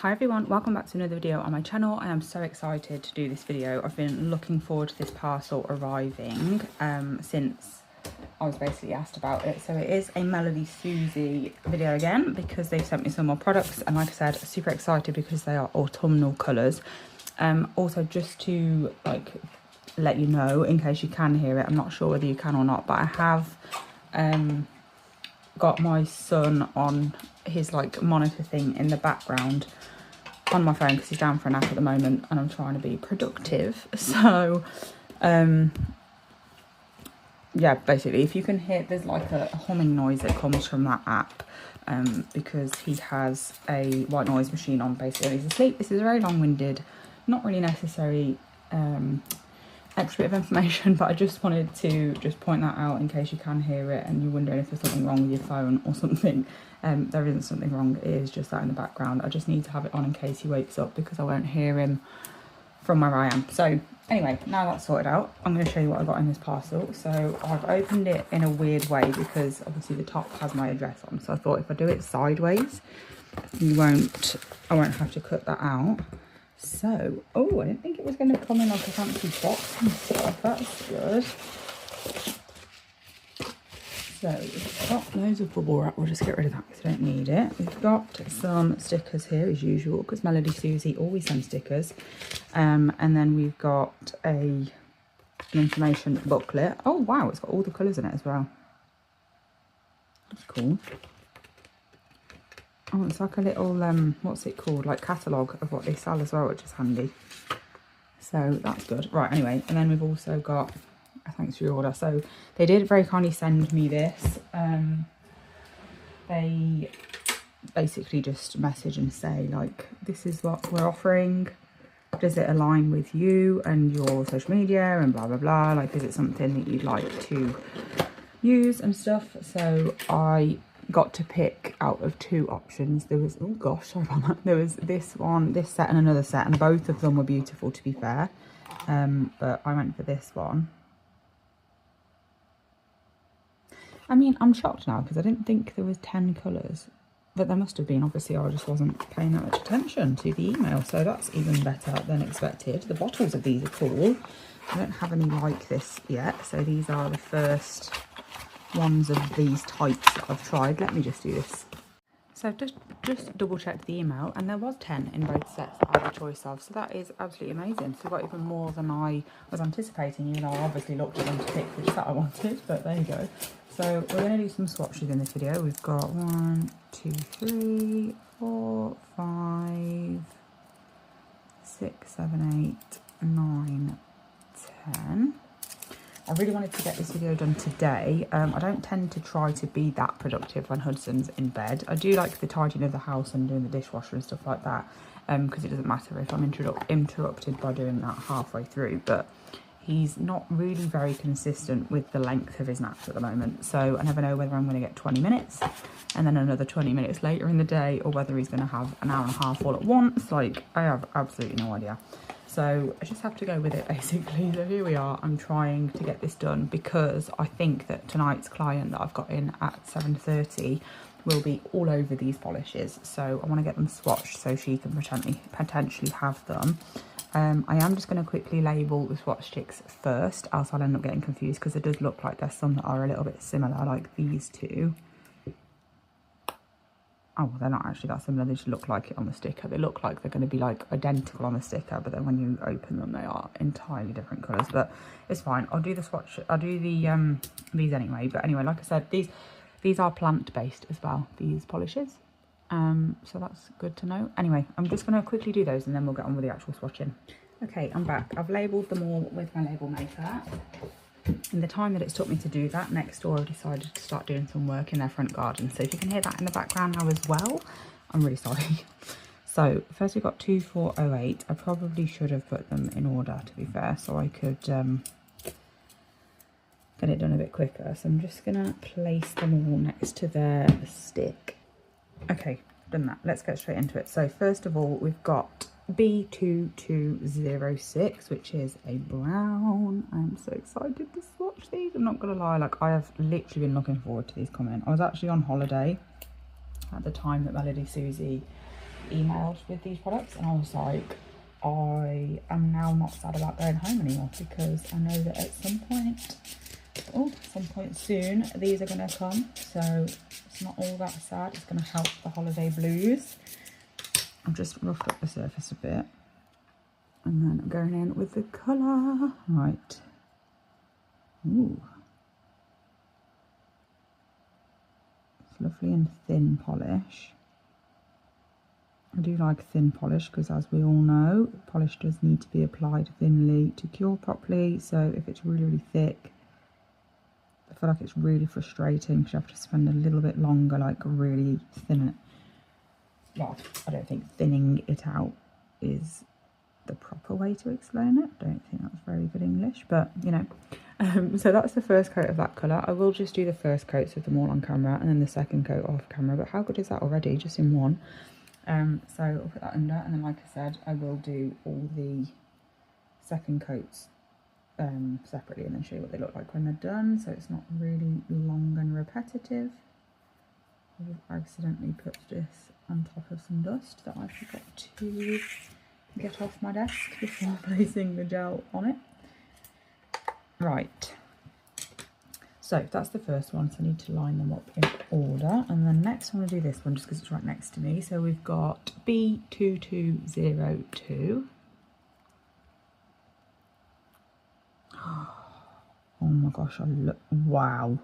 Hi everyone, welcome back to another video on my channel. I am so excited to do this video. I've been looking forward to this parcel arriving since I was basically asked about it. So it is a Melodysusie video again because they've sent me some more products, and like I said, super excited because they are autumnal colours. Also, just to let you know, in case you can hear it, I'm not sure whether you can or not, but I have got my son on his monitor thing in the background on my phone because he's down for a nap at the moment and I'm trying to be productive. So yeah, basically if you can hear, there's like a humming noise that comes from that app because he has a white noise machine on basically when he's asleep. This is very long-winded, not really necessary extra bit of information, but I just wanted to point that out in case you can hear it and you're wondering if there's something wrong with your phone or something. There isn't something wrong, it is just that in the background. I just need to have it on in case he wakes up because I won't hear him from where I am. So anyway, now that's sorted out, I'm going to show you what I got in this parcel. So I've opened it in a weird way because obviously the top has my address on, so I thought if I do it sideways I won't have to cut that out. So, oh, I didn't think it was going to come in like a fancy box and stuff. That's good. So, we've got loads of bubble wrap. We'll just get rid of that because I don't need it. We've got some stickers here as usual because Melodysusie always sends stickers. And then we've got an information booklet. Oh, wow, it's got all the colours in it as well. That's cool. Oh, it's like a little, what's it called? Like catalogue of what they sell as well, which is handy. So that's good. Right, anyway, and then we've also got a thanks for your order. So they did very kindly send me this. They basically just message and say, like, this is what we're offering. Does it align with you and your social media and blah, blah, blah? Like, is it something that you'd like to use and stuff? So I got to pick out of two options. There was, oh gosh, sorry about that. There was this one, this set and another set, and both of them were beautiful, to be fair. But I went for this one. I mean, I'm shocked now because I didn't think there was 10 colours, but there must have been. Obviously I just wasn't paying that much attention to the email, so that's even better than expected. The bottles of these are cool. I don't have any like this yet, so these are the first ones of these types that I've tried. Let me just do this. So I've just double checked the email and there was 10 in both sets that I had a choice of, so that is absolutely amazing. So I got even more than I was anticipating, even though I obviously looked at them to pick which set I wanted, but there you go. So we're going to do some swatches in this video. We've got 1, 2, 3, 4, 5, 6, 7, 8, 9, 10. I really wanted to get this video done today. I don't tend to try to be that productive when Hudson's in bed. I do like the tidying of the house and doing the dishwasher and stuff like that, because it doesn't matter if I'm interrupted by doing that halfway through, but he's not really very consistent with the length of his naps at the moment. So I never know whether I'm going to get 20 minutes and then another 20 minutes later in the day, or whether he's going to have an hour and a half all at once. Like, I have absolutely no idea. So I just have to go with it, basically. So here we are. I'm trying to get this done because I think that tonight's client that I've got in at 7:30 will be all over these polishes. So I want to get them swatched so she can potentially have them. I am just going to quickly label the swatch sticks first, else I'll end up getting confused because it does look like there's some that are a little bit similar, like these two. Oh, they're not actually that similar, they just look like it on the sticker. They look like they're going to be like identical on the sticker, but then when you open them they are entirely different colours, but it's fine. I'll do the swatch, I'll do the these anyway. But anyway, like I said, these are plant-based as well, these polishes. So that's good to know. Anyway, I'm just going to quickly do those and then we'll get on with the actual swatching. Okay, I'm back. I've labelled them all with my label maker. In the time that it's took me to do that, next door I've decided to start doing some work in their front garden. So if you can hear that in the background now as well, I'm really sorry. So first we've got 2408. I probably should have put them in order, to be fair, so I could get it done a bit quicker. So I'm just going to place them all next to their stick. Okay, done that. Let's get straight into it. So first of all, we've got B2206, which is a brown. I'm so excited to swatch these. I'm not gonna lie, like, I have literally been looking forward to these coming in. I was actually on holiday at the time that Melodysusie emailed with these products, and I was like, I am now not sad about going home anymore, because I know that at some point soon these are going to come, so it's not all that sad. It's going to help the holiday blues. I've just roughed up the surface a bit, and then I'm going in with the colour. Right. Ooh. It's lovely and thin polish. I do like thin polish because, as we all know, polish does need to be applied thinly to cure properly. So if it's really, really thick, I feel like it's really frustrating because you have to spend a little bit longer, like really thin it. Well, I don't think thinning it out is the proper way to explain it. I don't think that's very good English, but you know. So that's the first coat of that colour. I will just do the first coats of them all on camera and then the second coat off camera, but how good is that already, just in one? So I'll put that under, and then like I said, I will do all the second coats separately and then show you what they look like when they're done, so it's not really long and repetitive. I've accidentally put this on top of some dust that I forgot to get off my desk before placing the gel on it. Right, so that's the first one, so I need to line them up in order, and then next I'm going to do this one just because it's right next to me. So we've got B2202. Oh my gosh, wow,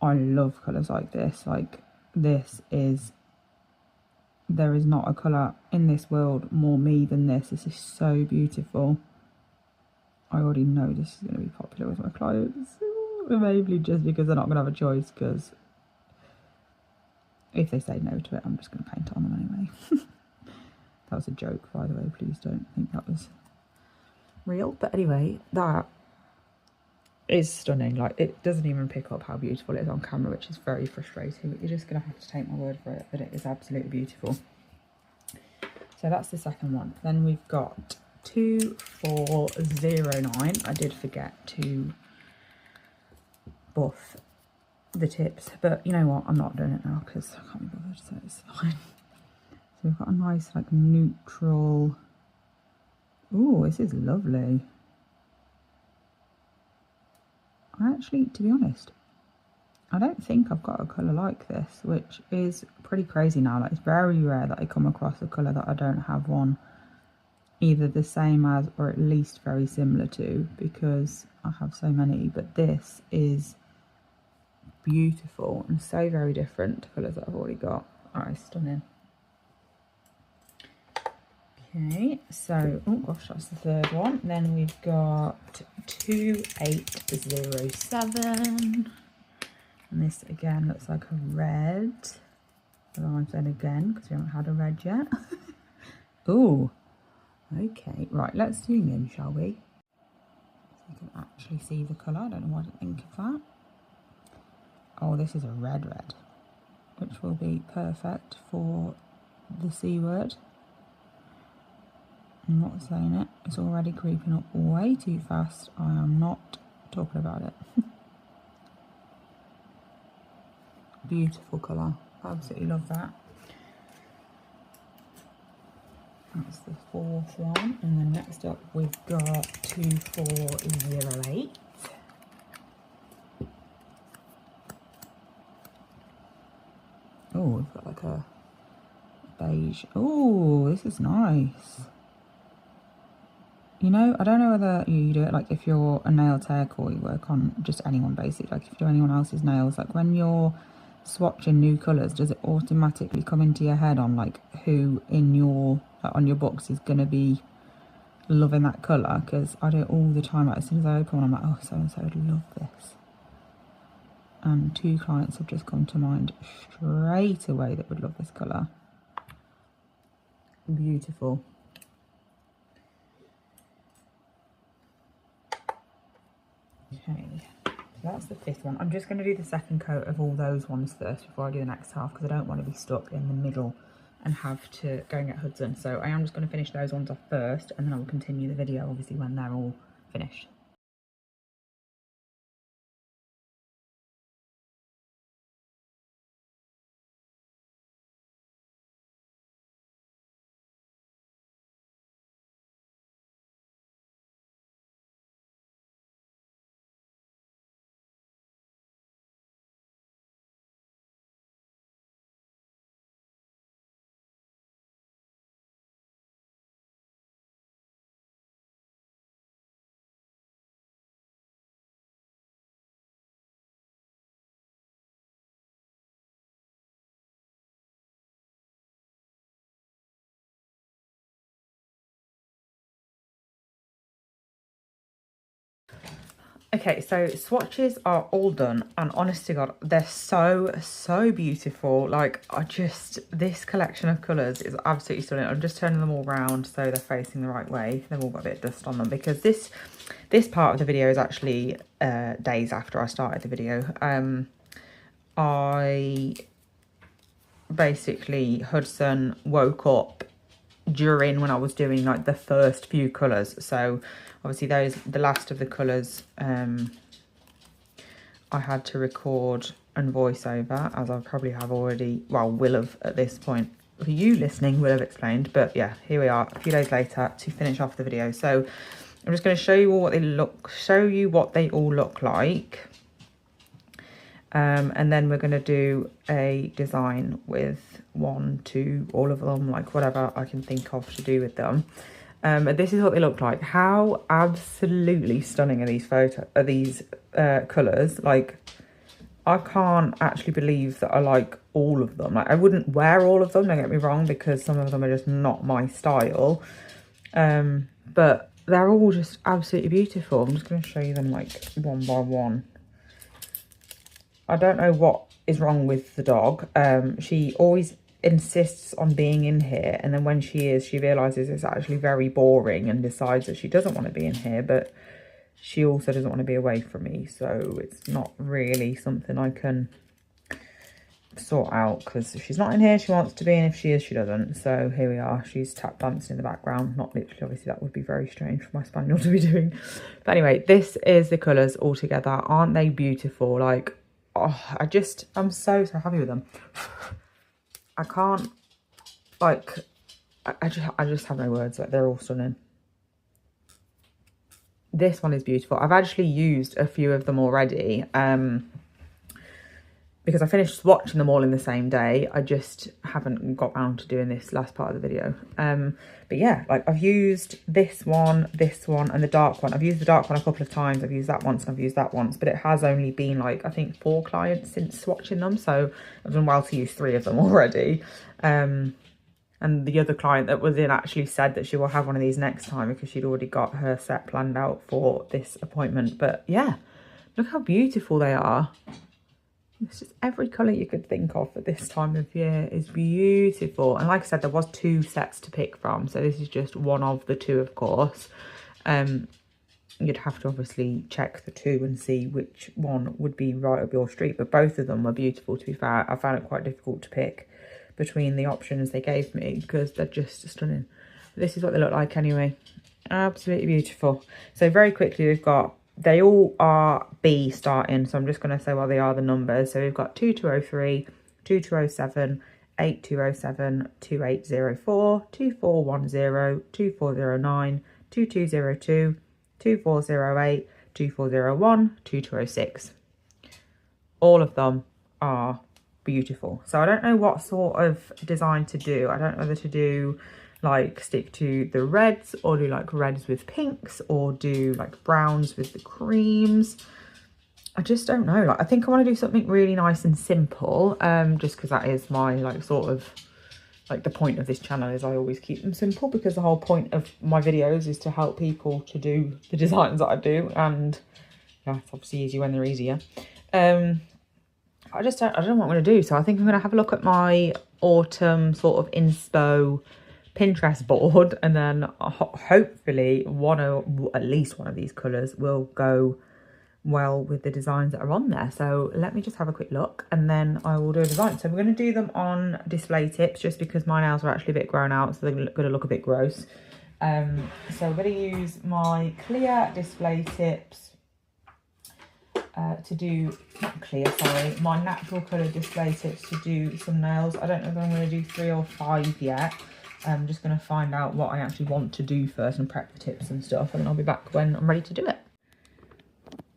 I love colours like this. Like, this is, there is not a colour in this world more me than this. This is so beautiful. I already know this is going to be popular with my clients, maybe just because they're not going to have a choice, because if they say no to it, I'm just going to paint on them anyway. That was a joke, by the way, please don't think that was real. But anyway, that is stunning. Like, it doesn't even pick up how beautiful it is on camera, which is very frustrating, but you're just going to have to take my word for it that it is absolutely beautiful. So that's the second one. Then we've got 2409. I did forget to buff the tips, but you know what, I'm not doing it now because I can't be bothered, so it's fine. So we've got a nice like neutral. Ooh, this is lovely. Actually, to be honest, I don't think I've got a colour like this, which is pretty crazy now. Like, it's very rare that I come across a colour that I don't have one either the same as or at least very similar to, because I have so many. But this is beautiful and so very different to colours that I've already got. Alright, stunning. Okay, so, oh gosh, that's the third one. Then we've got 2807. And this again looks like a red. I'm saying again because we haven't had a red yet. Ooh, okay, right, let's zoom in, shall we? So you can actually see the colour. I don't know why I didn't think of that. Oh, this is a red, which will be perfect for the C word. I'm not saying it. It's already creeping up way too fast. I am not talking about it. Beautiful colour. Absolutely love that. That's the fourth one. And then next up we've got 2408. Oh, we've got like a beige. Oh, this is nice. You know, I don't know whether you do it like if you're a nail tech or you work on just anyone basically, like if you do anyone else's nails, like when you're swatching new colours, does it automatically come into your head on like who in your, like on your books is going to be loving that colour? Because I do it all the time. Like, as soon as I open one, I'm like, oh, so-and-so would love this. And 2 clients have just come to mind straight away that would love this colour. Beautiful. Okay, so that's the 5th one. I'm just going to do the second coat of all those ones first before I do the next half, because I don't want to be stuck in the middle and have to go and get Hudson. So I am just going to finish those ones off first, and then I will continue the video obviously when they're all finished. Okay, so swatches are all done, and honest to God, they're so beautiful. Like, this collection of colours is absolutely stunning. I'm just turning them all around so they're facing the right way. They've all got a bit of dust on them because this part of the video is actually days after I started the video. I basically, Hudson woke up during when I was doing like the first few colours, so obviously the last of the colours I had to record and voice over, as I probably have already, well, will have at this point, for you listening will have explained. But yeah, here we are a few days later to finish off the video. So I'm just going to show you all what they all look like. And then we're going to do a design with 1, 2, all of them, like whatever I can think of to do with them. This is what they look like. How absolutely stunning are these colours? Like, I can't actually believe that I like all of them. Like, I wouldn't wear all of them, don't get me wrong, because some of them are just not my style. But they're all just absolutely beautiful. I'm just going to show you them like one by one. I don't know what is wrong with the dog. She always insists on being in here, and then when she realizes it's actually very boring and decides that she doesn't want to be in here, but she also doesn't want to be away from me, so it's not really something I can sort out, because if she's not in here she wants to be, and if she is she doesn't. So here we are, she's tap dancing in the background, not literally, obviously that would be very strange for my spaniel to be doing, but anyway, this is the colours all together. Aren't they beautiful? Like, oh, I'm so happy with them. I can't, like, I just have no words. Like, they're all stunning. This one is beautiful. I've actually used a few of them already, because I finished swatching them all in the same day. I just haven't got round to doing this last part of the video. But yeah, like, I've used this one, and the dark one. I've used the dark one a couple of times. I've used that once and I've used that once, but it has only been like, I think 4 clients since swatching them. So I've done well to use 3 of them already. And the other client that was in actually said that she will have one of these next time, because she'd already got her set planned out for this appointment. But yeah, look how beautiful they are. It's just every colour you could think of at this time of year is beautiful. And like I said, there was 2 sets to pick from, so this is just one of the 2, of course. You'd have to obviously check the 2 and see which one would be right up your street, but both of them were beautiful, to be fair. I found it quite difficult to pick between the options they gave me, because they're just stunning. This is what they look like anyway. Absolutely beautiful. So very quickly, we've got, they all are B starting, so I'm just going to say what they are, the numbers. So we've got 2203, 2207, 8207, 2804, 2410, 2409, 2202, 2408, 2401, 2206. All of them are beautiful. So I don't know what sort of design to do. I don't know whether to do like stick to the reds, or do like reds with pinks, or do like browns with the creams. I just don't know. Like, I think I want to do something really nice and simple, just because that is my like sort of like the point of this channel, is I always keep them simple, because the whole point of my videos is to help people to do the designs that I do, and yeah, it's obviously easy when they're easier. I don't know what I'm going to do, so I think I'm going to have a look at my autumn sort of inspo Pinterest board, and then hopefully at least one of these colours will go well with the designs that are on there. So let me just have a quick look, and then I will do a design. So we're going to do them on display tips, just because my nails are actually a bit grown out, so they're going to look a bit gross. So I'm going to use my clear display tips to do, not clear, sorry, my natural colour display tips to do some nails. I don't know if I'm going to do 3 or 5 yet. I'm just going to find out what I actually want to do first and prep the tips and stuff, and then I'll be back when I'm ready to do it.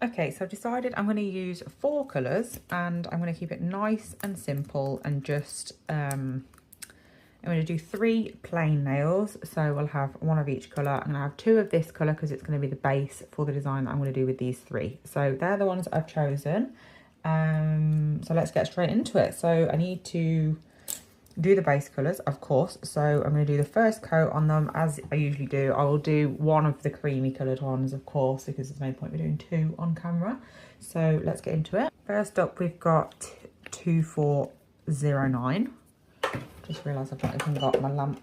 Okay, so I've decided I'm going to use 4 colours, and I'm going to keep it nice and simple, and just I'm going to do 3 plain nails. So we'll have 1 of each colour. I'm going to have 2 of this colour, because it's going to be the base for the design that I'm going to do with these 3. So they're the ones that I've chosen. So let's get straight into it. So I need to do the base colours, of course. So I'm going to do the first coat on them as I usually do. I will do one of the creamy coloured ones, of course, because there's no point in doing two on camera. So let's get into it. First up, we've got 2409. Just realised I've not even got my lamp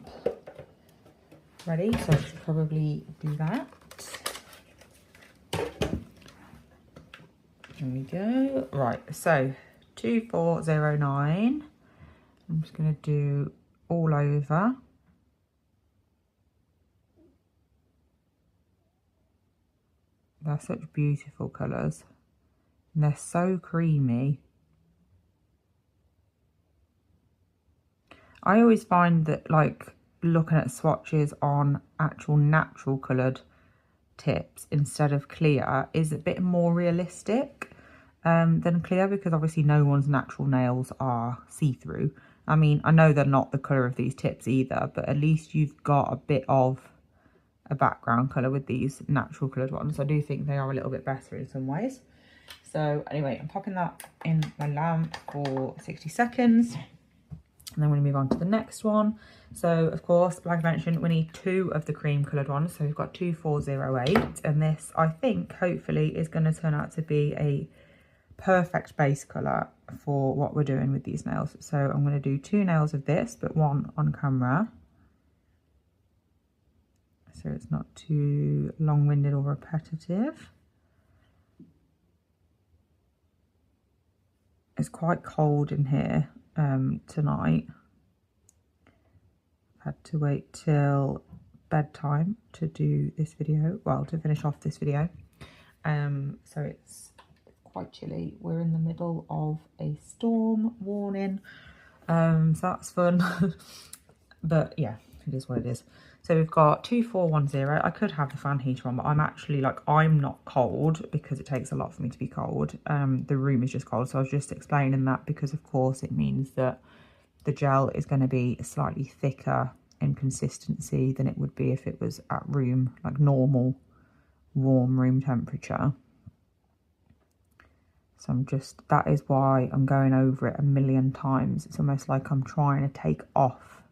ready, so I should probably do that. There we go. Right, so 2409. I'm just going to do all over. They're such beautiful colours. And they're so creamy. I always find that, like, looking at swatches on actual natural coloured tips instead of clear is a bit more realistic than clear, because obviously no one's natural nails are see-through. I mean, I know they're not the colour of these tips either, but at least you've got a bit of a background colour with these natural coloured ones. I do think they are a little bit better in some ways. So anyway, I'm popping that in my lamp for 60 seconds. And then we're going to move on to the next one. So, of course, like I mentioned, we need two of the cream coloured ones. So we've got 2408. And this, I think, hopefully is going to turn out to be a perfect base colour for what we're doing with these nails. So I'm going to do two nails of this, but one on camera, so it's not too long-winded or repetitive. It's quite cold in here tonight. I've had to wait till bedtime to do this video, well, to finish off this video. So it's quite chilly. We're in the middle of a storm warning, so that's fun. But yeah, it is what it is. So we've got 2410. I could have the fan heater on, but I'm actually, like, I'm not cold because it takes a lot for me to be cold. The room is just cold, so I was just explaining that because of course it means that the gel is going to be slightly thicker in consistency than it would be if it was at room, like normal warm room temperature. So I'm just, that is why I'm going over it a million times. It's almost like I'm trying to take off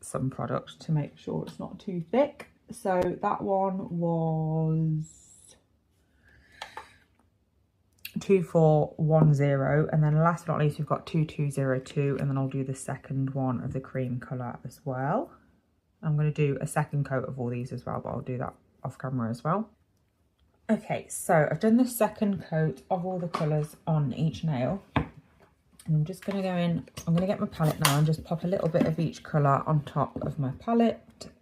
some product to make sure it's not too thick. So that one was 2410, and then last but not least we've got 2202, and then I'll do the second one of the cream colour as well. I'm going to do a second coat of all these as well, but I'll do that off camera as well. Okay, so I've done the second coat of all the colours on each nail. And I'm just going to go in, I'm going to get my palette now and just pop a little bit of each colour on top of my palette,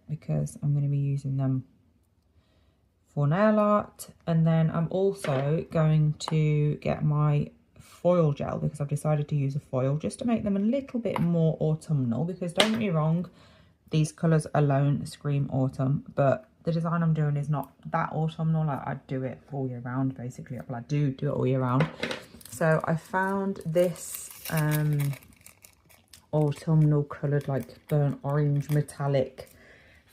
because I'm going to be using them for nail art. And then I'm also going to get my foil gel, because I've decided to use a foil just to make them a little bit more autumnal, because don't get me wrong, these colours alone scream autumn, but the design I'm doing is not that autumnal. Like, I do it all year round basically. Well, I do it all year round. So I found this autumnal coloured, like burnt orange metallic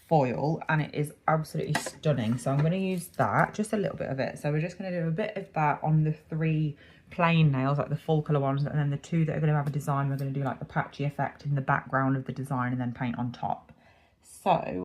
foil, and it is absolutely stunning. So I'm going to use that, just a little bit of it. So we're just going to do a bit of that on the three plain nails, like the full colour ones, and then the two that are going to have a design, we're going to do like the patchy effect in the background of the design and then paint on top. So